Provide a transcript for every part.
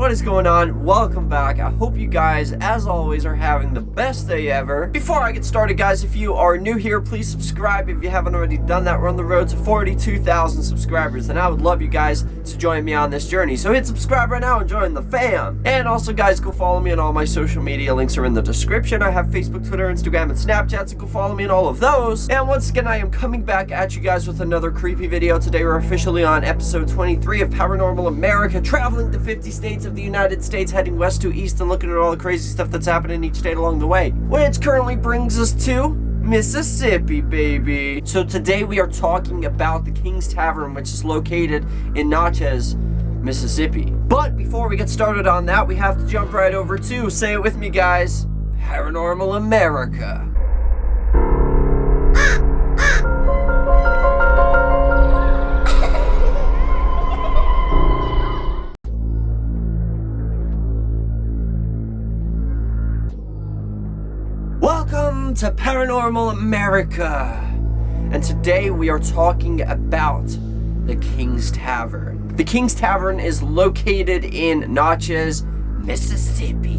what is going on? Welcome back. I hope you guys, as always, are having the best day ever. Before I get started, guys, if you are new here, please subscribe if you haven't already done that. We're on the road to 42,000 subscribers, and I would love you guys to join me on this journey. So hit subscribe right now and join the fam. And also, guys, go follow me on all my social media. Links are in the description. I have Facebook, Twitter, Instagram, and Snapchat, so go follow me on all of those. And once again, I am coming back at you guys with another creepy video. Today, we're officially on episode 23 of Paranormal America, traveling to 50 states of the United States, heading west to east and looking at all the crazy stuff that's happening in each state along the way, which currently brings us to Mississippi, baby. So today we are talking about the King's Tavern, which is located in Natchez, Mississippi. But before we get started on that, we have to jump right over to, say it with me, guys, Paranormal America. Welcome to Paranormal America, and today we are talking about the King's Tavern. The King's Tavern is located in Natchez, Mississippi.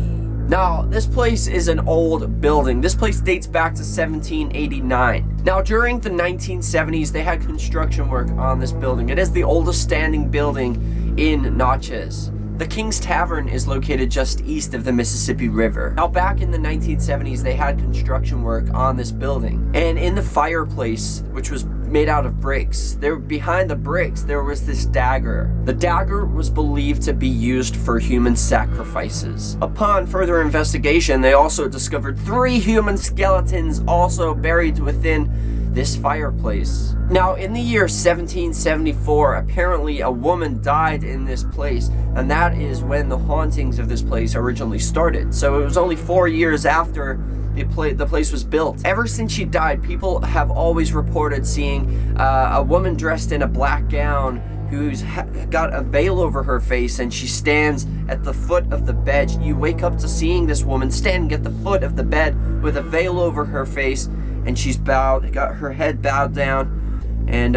Now, this place is an old building. This place dates back to 1789. Now, during the 1970s, they had construction work on this building. It is the oldest standing building in Natchez. The King's Tavern is located just east of the Mississippi River. Now, back in the 1970s, they had construction work on this building. And in the fireplace, which was made out of bricks, behind the bricks, there was this dagger. The dagger was believed to be used for human sacrifices. Upon further investigation, they also discovered 3 human skeletons also buried within this fireplace. Now, in the year 1774, apparently a woman died in this place, and that is when the hauntings of this place originally started. So it was only 4 years after the place was built. Ever since she died, people have always reported seeing a woman dressed in a black gown who's got a veil over her face, and she stands at the foot of the bed. You wake up to seeing this woman standing at the foot of the bed with a veil over her face, and she's got her head bowed down, and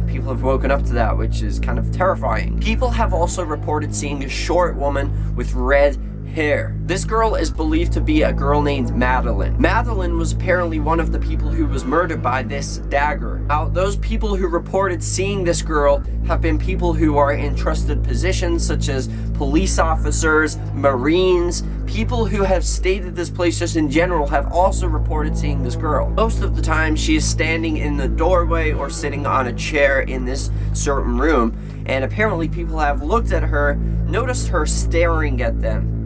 people have woken up to that, which is kind of terrifying. People have also reported seeing a short woman with red hair. This girl is believed to be a girl named Madeline. Madeline was apparently one of the people who was murdered by this dagger. Now, those people who reported seeing this girl have been people who are in trusted positions, such as police officers, Marines. People who have stayed at this place just in general have also reported seeing this girl. Most of the time, she is standing in the doorway or sitting on a chair in this certain room, and apparently people have looked at her, noticed her staring at them,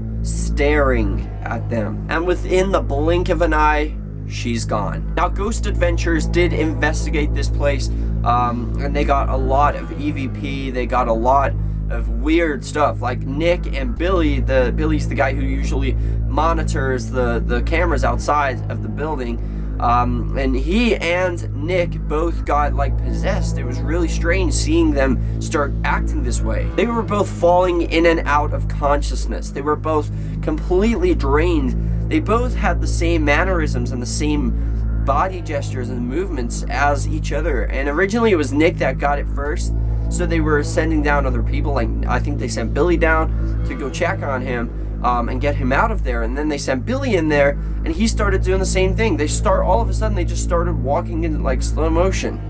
and within the blink of an eye, she's gone. Now, Ghost Adventures did investigate this place, and they got a lot of EVP. They got a lot of weird stuff, like Nick and Billy. Billy's the guy who usually monitors the cameras outside of the building, and he and Nick both got like possessed. It was really strange seeing them start acting this way. They were both falling in and out of consciousness. They were both completely drained. They both had the same mannerisms and the same body gestures and movements as each other. And originally it was Nick that got it first, so they were sending down other people. Like, I think they sent Billy down to go check on him and get him out of there, and then they sent Billy in there, and he started doing the same thing. All of a sudden they just started walking in like slow motion,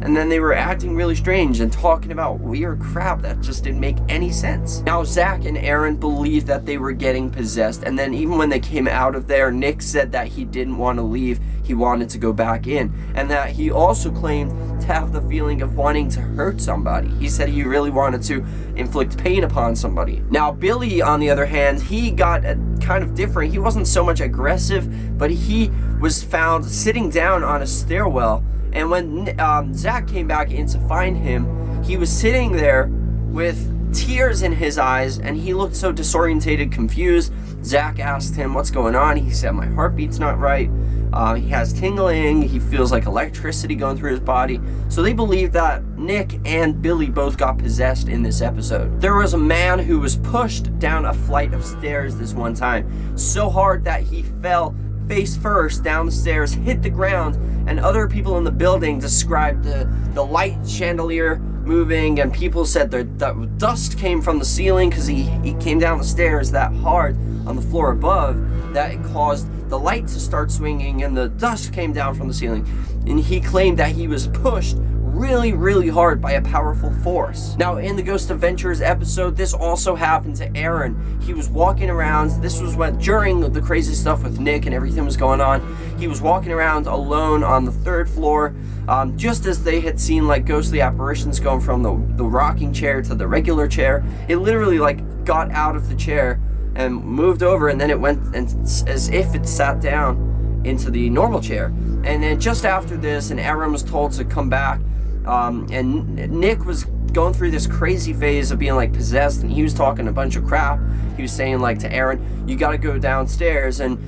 and then they were acting really strange and talking about weird crap that just didn't make any sense. Now, Zach and Aaron believed that they were getting possessed, and then even when they came out of there, Nick said that he didn't want to leave. He wanted to go back in, and that he also claimed to have the feeling of wanting to hurt somebody. He said he really wanted to inflict pain upon somebody. Now, Billy, on the other hand, he got kind of different. He wasn't so much aggressive, but he was found sitting down on a stairwell, and when Zach came back in to find him, he was sitting there with tears in his eyes, and he looked so disorientated, confused. Zach asked him, "What's going on?" He said, "My heartbeat's not right." He has tingling. He feels like electricity going through his body. So they believe that Nick and Billy both got possessed in this episode. There was a man who was pushed down a flight of stairs this one time so hard that he fell face first down the stairs, hit the ground, and other people in the building described the light chandelier moving, and people said that dust came from the ceiling because he came down the stairs that hard on the floor above that it caused the light to start swinging, and the dust came down from the ceiling. And he claimed that he was pushed really, really hard by a powerful force. Now, in the Ghost Adventures episode, this also happened to Aaron. He was walking around. This was during the crazy stuff with Nick and everything was going on. He was walking around alone on the 3rd floor, just as they had seen like ghostly apparitions going from the rocking chair to the regular chair. It literally like got out of the chair and moved over, and then it went and as if it sat down into the normal chair. And then just after this, and Aaron was told to come back, and Nick was going through this crazy phase of being like possessed, and he was talking a bunch of crap. He was saying like to Aaron, you gotta go downstairs, and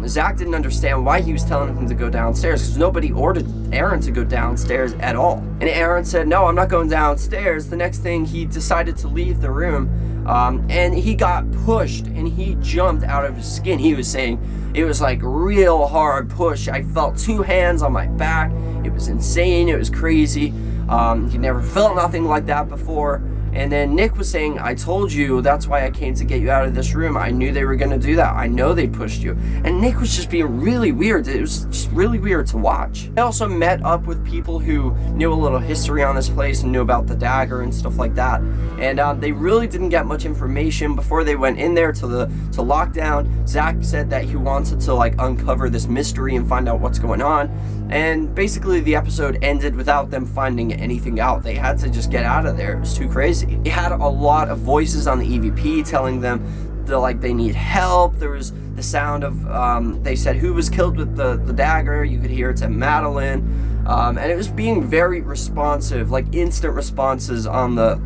Zach didn't understand why he was telling him to go downstairs, because nobody ordered Aaron to go downstairs at all. And Aaron said, no, I'm not going downstairs. The next thing, he decided to leave the room, and he got pushed, and he jumped out of his skin. He was saying it was like real hard push. I felt 2 hands on my back. It was insane. It was crazy. He never felt nothing like that before. And then Nick was saying, I told you, that's why I came to get you out of this room. I knew they were going to do that. I know they pushed you. And Nick was just being really weird. It was just really weird to watch. I also met up with people who knew a little history on this place and knew about the dagger and stuff like that. And they really didn't get much information before they went in there to lockdown. Zach said that he wanted to like uncover this mystery and find out what's going on. And basically the episode ended without them finding anything out. They had to just get out of there. It was too crazy. They had a lot of voices on the EVP telling them that they need help. There was the sound of, they said who was killed with the dagger. You could hear it to Madeline. And it was being very responsive, like instant responses on the,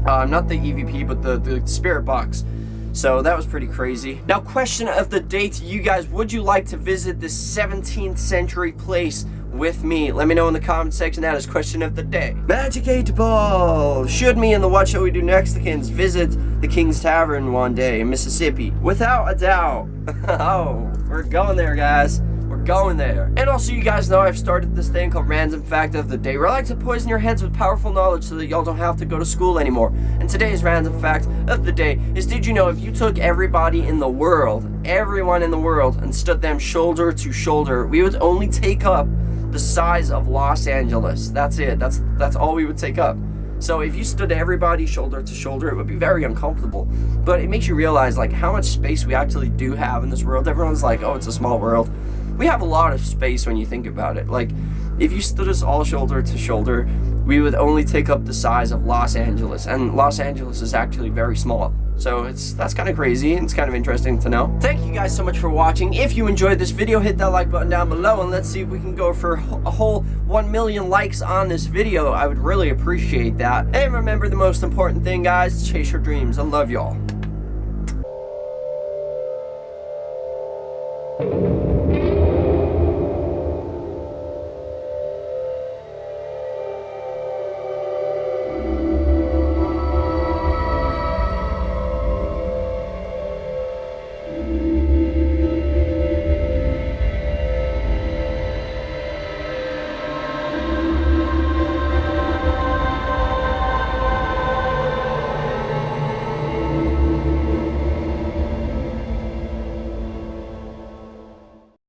not the EVP, but the spirit box. So that was pretty crazy. Now, question of the day to you guys. Would you like to visit this 17th century place with me? Let me know in the comment section. That is question of the day. Magic 8 Ball. Should me and the What Shall We Do Nexticans visit the King's Tavern one day in Mississippi? Without a doubt. Oh, we're going there, guys. We're going there. And also, you guys know I've started this thing called Random Fact of the Day, where I like to poison your heads with powerful knowledge so that y'all don't have to go to school anymore. And today's Random Fact of the Day is, did you know if you took everybody in the world, everyone in the world, and stood them shoulder to shoulder, we would only take up the size of Los Angeles? That's it. That's all we would take up. So if you stood everybody shoulder to shoulder, it would be very uncomfortable. But it makes you realize like how much space we actually do have in this world. Everyone's like, oh, it's a small world. We have a lot of space when you think about it. Like, if you stood us all shoulder to shoulder, we would only take up the size of Los Angeles. And Los Angeles is actually very small. So that's kind of crazy, and it's kind of interesting to know. Thank you guys so much for watching. If you enjoyed this video, hit that like button down below, and let's see if we can go for a whole 1 million likes on this video. I would really appreciate that. And remember the most important thing, guys, chase your dreams. I love y'all.